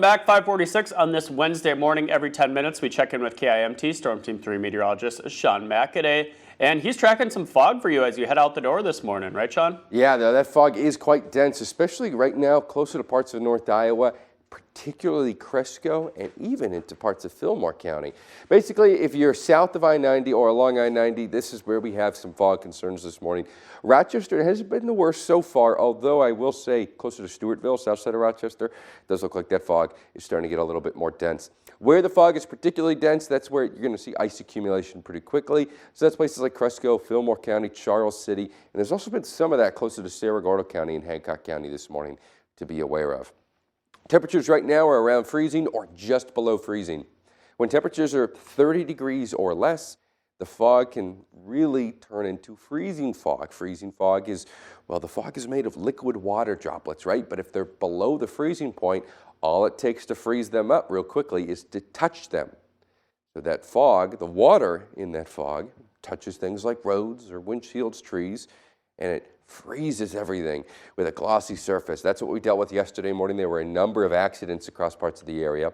Back 5:46 on this Wednesday morning. Every 10 minutes, we check in with KIMT Storm Team 3 meteorologist Sean McAday, and he's tracking some fog for you as you head out the door this morning, right, Sean? Yeah, that fog is quite dense, especially right now closer to parts of North Iowa, particularly Cresco and even into parts of Fillmore County. Basically, if you're south of I-90 or along I-90, this is where we have some fog concerns this morning. Rochester has been the worst so far, although I will say closer to Stewartville, south side of Rochester, it does look like that fog is starting to get a little bit more dense. Where the fog is particularly dense, that's where you're going to see ice accumulation pretty quickly. So that's places like Cresco, Fillmore County, Charles City, and there's also been some of that closer to Cerro Gordo County and Hancock County this morning to be aware of. Temperatures right now are around freezing or just below freezing. When temperatures are 30 degrees or less, the fog can really turn into freezing fog. Freezing fog is, well, the fog is made of liquid water droplets, right? But if they're below the freezing point, all it takes to freeze them up real quickly is to touch them. So that fog, the water in that fog, touches things like roads or windshields, trees, and it freezes everything with a glossy surface. That's what we dealt with yesterday morning. There were a number of accidents across parts of the area,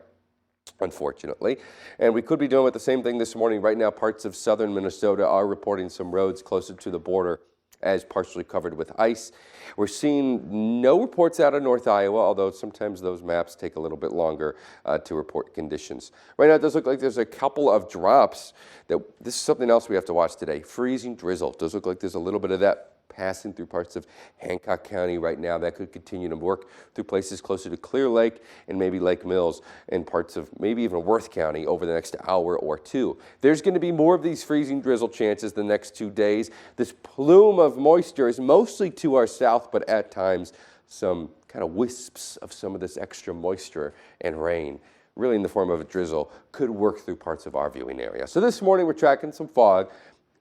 unfortunately. And we could be doing with the same thing this morning. Right now, parts of southern Minnesota are reporting some roads closer to the border as partially covered with ice. We're seeing no reports out of North Iowa, although sometimes those maps take a little bit longer to report conditions. Right now, it does look like there's a couple of drops. This is something else we have to watch today. Freezing drizzle. It does look like there's a little bit of that passing through parts of Hancock County right now. That could continue to work through places closer to Clear Lake and maybe Lake Mills and parts of maybe even Worth County over the next hour or two. There's going to be more of these freezing drizzle chances the next 2 days. This plume of moisture is mostly to our south, but at times some kind of wisps of some of this extra moisture and rain, really in the form of a drizzle, could work through parts of our viewing area. So this morning we're tracking some fog.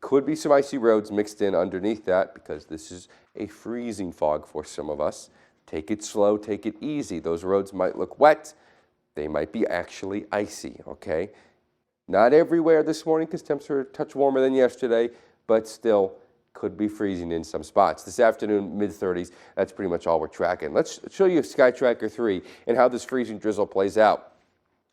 Could be some icy roads mixed in underneath that because this is a freezing fog for some of us. Take it slow, take it easy. Those roads might look wet. They might be actually icy, okay? Not everywhere this morning because temps are a touch warmer than yesterday, but still could be freezing in some spots. This afternoon, mid-30s, that's pretty much all we're tracking. Let's show you Sky Tracker 3 and how this freezing drizzle plays out.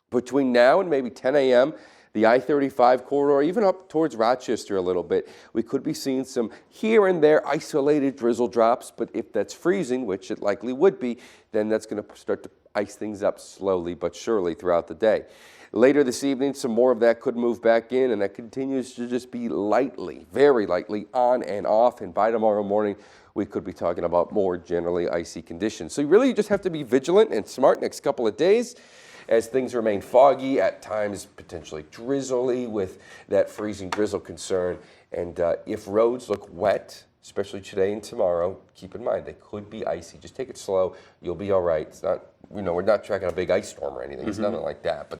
Between now and maybe 10 a.m., the I-35 corridor, even up towards Rochester a little bit, we could be seeing some here and there isolated drizzle drops, but if that's freezing, which it likely would be, then that's going to start to ice things up slowly but surely throughout the day. Later this evening, some more of that could move back in, and that continues to just be lightly, very lightly on and off, and by tomorrow morning, we could be talking about more generally icy conditions. So you really just have to be vigilant and smart next couple of days as things remain foggy, at times potentially drizzly with that freezing drizzle concern. And if roads look wet, especially today and tomorrow, keep in mind they could be icy. Just take it slow. You'll be all right. It's not, we're not tracking a big ice storm or anything. It's nothing like that. But